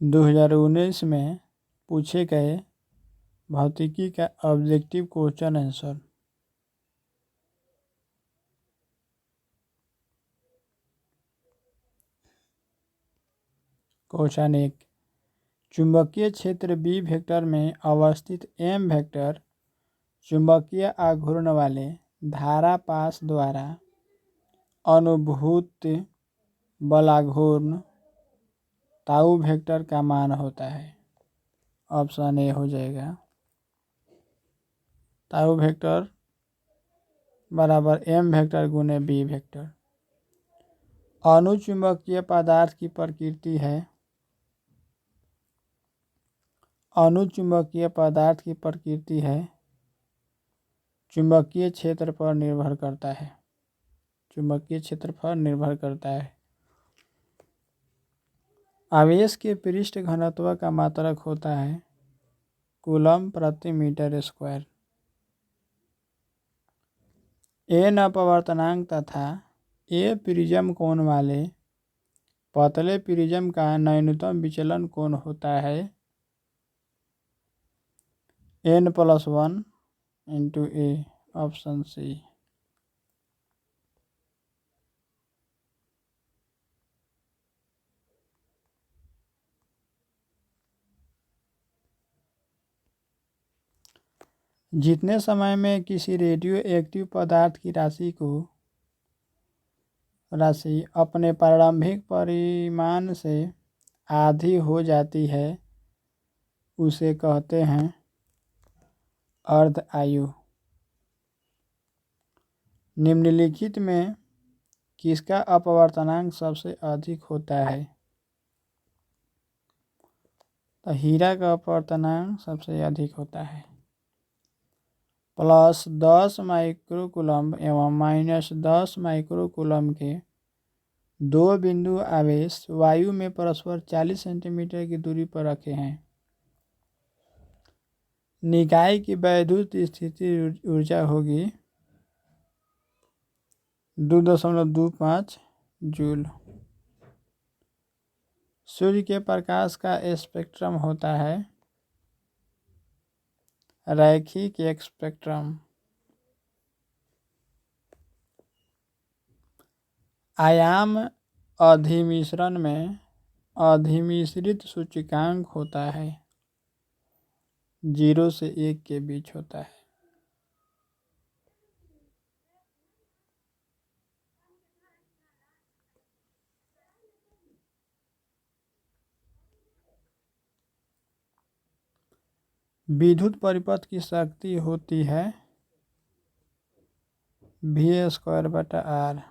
2019 में पूछे गए भौतिकी का ऑब्जेक्टिव क्वेश्चन आंसर। क्वेश्चन 1, चुंबकीय क्षेत्र बी वेक्टर में अवस्थित एम वेक्टर चुंबकीय आघूर्ण वाले धारा पास द्वारा अनुभूत बलाघूर्ण ताऊ वेक्टर का मान होता है। ऑप्शन ए हो जाएगा ताऊ वेक्टर बराबर एम वेक्टर गुने बी वेक्टर। अनुचुंबकीय पदार्थ की प्रकृति है, अनुचुंबकीय पदार्थ की प्रकृति है चुंबकीय क्षेत्र पर निर्भर करता है, चुंबकीय क्षेत्र पर निर्भर करता है। आवेश के पृष्ठ घनत्व का मात्रक होता है कूलम प्रति मीटर स्क्वायर। एन अपवर्तनांक तथा ए प्रिज्म कोण वाले पतले प्रिज्म का न्यूनतम विचलन कोण होता है n+1 इंटू ए। Option C. जितने समय में किसी रेडियो एक्टिव पदार्थ की राशि अपने प्रारंभिक परिमाण से आधी हो जाती है उसे कहते हैं अर्ध आयु। निम्नलिखित में किसका अपवर्तनांक सबसे अधिक होता है? तो हीरा का अपवर्तनांक सबसे अधिक होता है। +10 माइक्रोकूलम एवं -10 माइक्रोकूलम के दो बिंदु आवेश वायु में परस्पर 40 सेंटीमीटर की दूरी पर रखे हैं। निकाय की वैद्युत स्थिति ऊर्जा होगी 2.25 जूल। सूर्य के प्रकाश का स्पेक्ट्रम होता है रैखिक स्पेक्ट्रम। आयाम अधिमिश्रण में अधिमिश्रित सूचकांक होता है 0 से 1 के बीच होता है। विद्युत परिपथ की शक्ति होती है V²/R।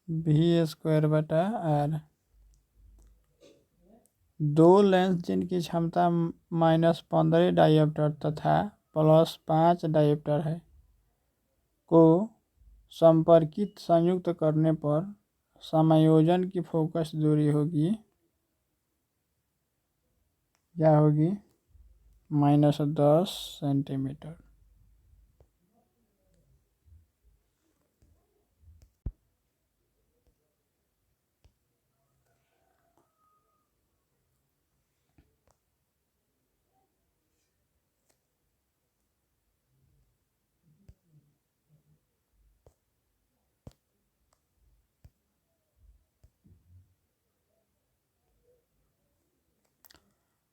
V²/R। दो लेंस जिनकी क्षमता -15 डायोप्टर तथा +5 डायोप्टर है को संपर्कित संयुक्त करने पर समायोजन की फोकस दूरी होगी क्या होगी -10 सेंटीमीटर।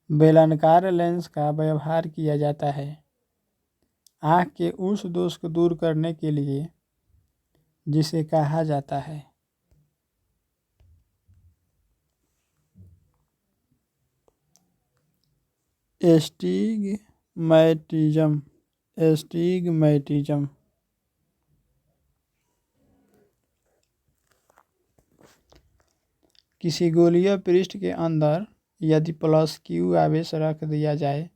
बेलनाकार लेंस का व्यवहार किया जाता है आँख के उस दोष को दूर करने के लिए जिसे कहा जाता है एस्टिग्मैटिज्म। एस्टिग्मैटिज्म। किसी गोलीय पृष्ठ के अंदर यदि +Q आवेश रख दिया जाए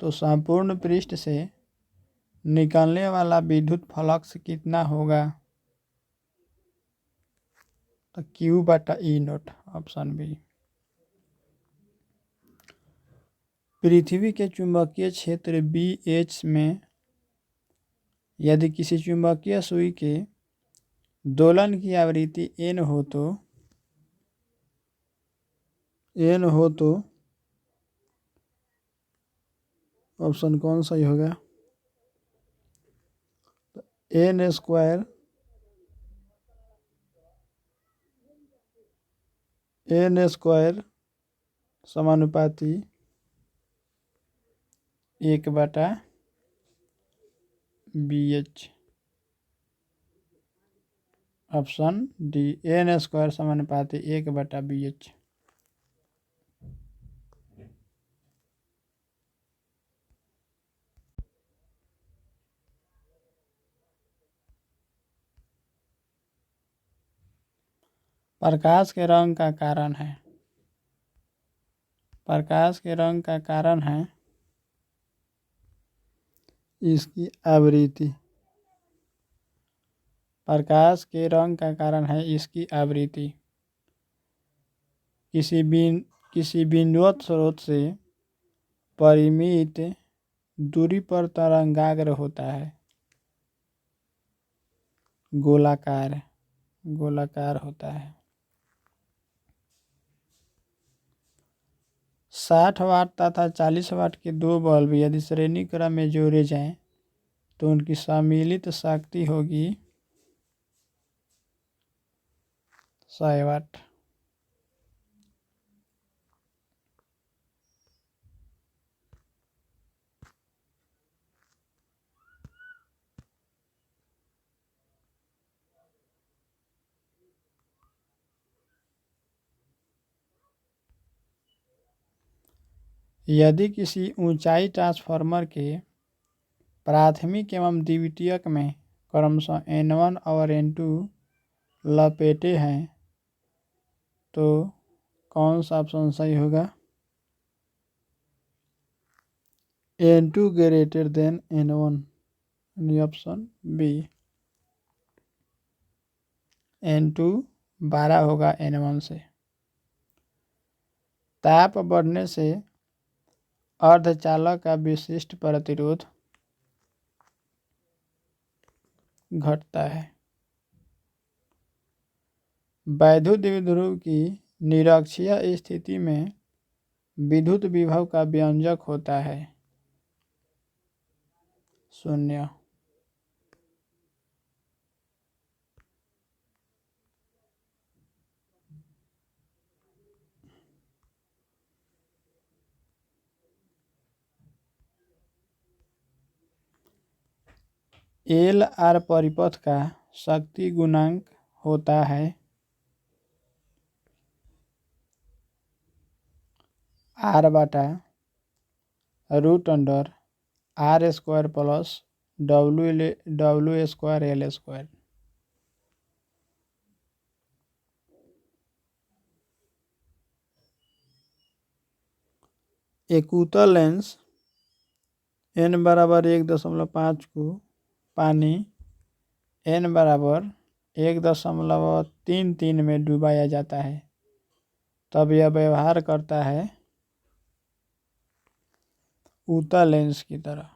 तो संपूर्ण पृष्ठ से निकलने वाला विद्युत फ्लक्स कितना होगा? तो Q/E0। Option B. पृथ्वी के चुंबकीय क्षेत्र BH में यदि किसी चुंबकीय सुई के दोलन की आवृत्ति n हो तो एन हो तो ऑप्शन कौन सही होगा? एन स्क्वायर समानुपाती 1/BH। Option D, N square समानुपाती 1/BH। प्रकाश के रंग का कारण है। प्रकाश के रंग का कारण है इसकी आवृत्ति। प्रकाश के रंग का कारण है इसकी आवृत्ति। किसी बिंदुवत स्रोत से परिमित दूरी पर तरंगाग्र होता है। गोलाकार होता है। 60 वाट तथा 40 वाट के दो बल्ब यदि श्रेणी क्रम में जोड़े जाएं तो उनकी सम्मिलित शक्ति होगी 100 वाट। यदि किसी ऊंचाई ट्रांसफार्मर के प्राथमिक एवं द्वितीयक में क्रमशः N1 और N2 लपेटे हैं तो कौन सा ऑप्शन सही होगा? N2 greater than N1, option B. N2 12 होगा N1 से। ताप बढ़ने से अर्धचालक का विशिष्ट प्रतिरोध घटता है। वैद्युत द्विध्रुव की निरक्षीय स्थिति में विद्युत विभव का व्यंजक होता है 0। एल आर परिपथ का शक्ति गुणांक होता है R/√R² प्लस W²L²। एक उत्तल लेंस n बराबर 1.5 को पानी n बराबर 1.33 में डुबाया जाता है तब यह व्यवहार करता है उत्तल लेंस की तरह।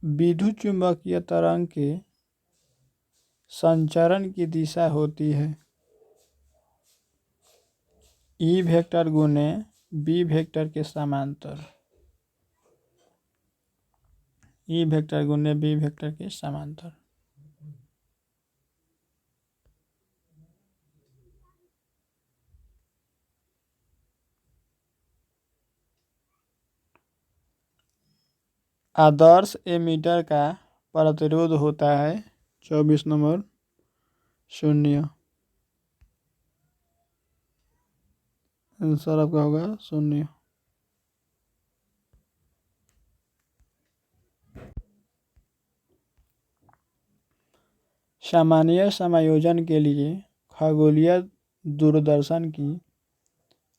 विद्युत चुंबकीय तरंग के संचरण की दिशा होती है E वेक्टर गुने B वेक्टर के समांतर। E वेक्टर गुने B वेक्टर के समांतर। आदर्श एमीटर का प्रतिरोध होता है 24 नंबर 0। आंसर आपका होगा 0। सामान्य समायोजन के लिए खगोलीय दूरदर्शन की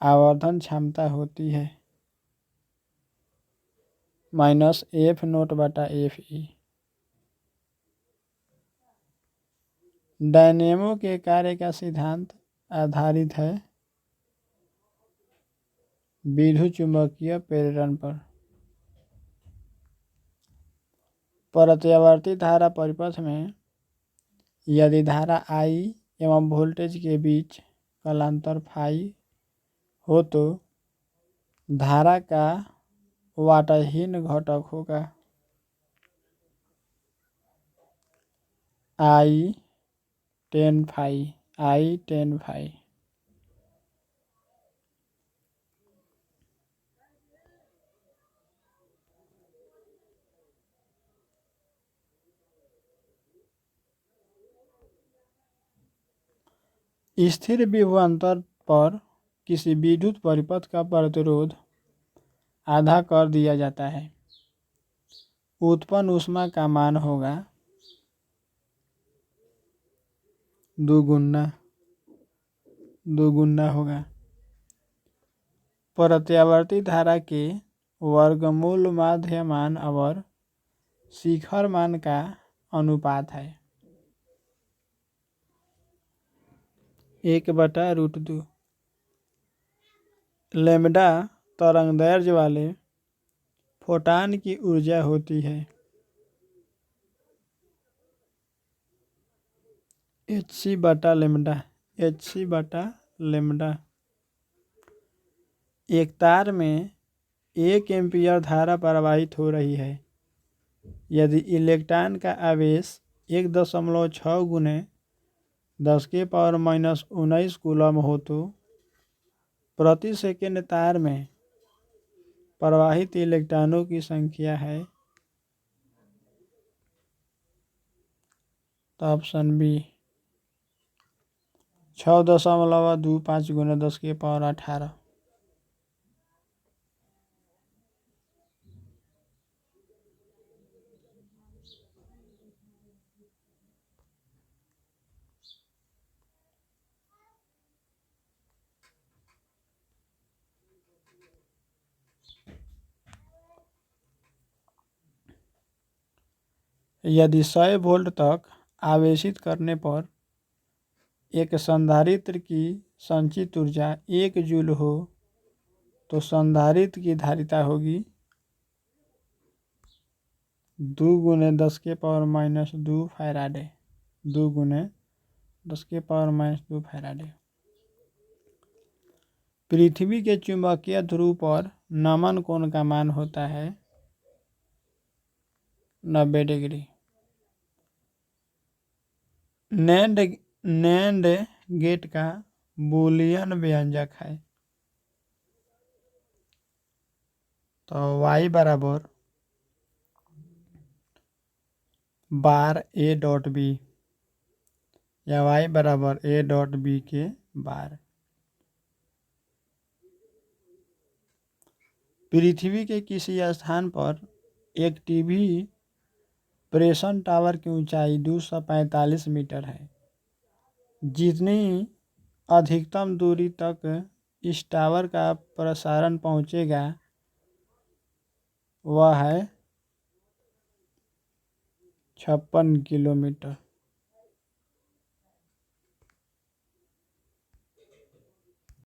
आवर्धन क्षमता होती है -F0/Fe। डायनेमो के कार्य का सिद्धांत आधारित है विद्युत चुंबकीय प्रेरण पर। प्रत्यावर्ती धारा परिपथ में यदि धारा I एवं वोल्टेज के बीच कालांतर फाई हो तो धारा का वाटहीन घटक होगा। I 10 phi. स्थिर विभवांतर पर किसी विद्युत परिपथ का प्रतिरोध आधा कर दिया जाता है। उत्पन्न ऊष्मा का मान होगा दुगुना होगा प्रत्यावर्ती धारा के वर्गमूल माध्य मान और शिखर मान का अनुपात है 1/√2। लैम्ब्डा तरंगदैर्घ्य वाले फोटॉन की ऊर्जा होती है hc/λ। एक तार में 1 एम्पीयर धारा प्रवाहित हो रही है। यदि इलेक्ट्रॉन का आवेश 1.6 गुने 10⁻⁻19 कूलम हो तो प्रति सेकंड तार में प्रवाहित इलेक्ट्रॉनों की संख्या है। तो ऑप्शन बी 6.25 गुने 10⁻18। यदि 100 वोल्ट तक आवेशित करने पर एक संधारित्र की संचित ऊर्जा 1 जूल हो तो संधारित्र की धारिता होगी 2 गुने 10⁻⁻2 फैराडे। 2 गुने 10⁻⁻2 फैराडे। पृथ्वी के चुंबकीय ध्रुव पर नमन कोण का मान होता है 90 डिग्री। नैंड गेट का बूलियन व्यंजक है तो y बराबर बार a.b या y बराबर a.b के बार। पृथ्वी के किसी स्थान पर एक टीवी प्रेषण टावर की ऊंचाई 245 मीटर है। जितनी अधिकतम दूरी तक इस टावर का प्रसारण पहुंचेगा वह है 56 किलोमीटर।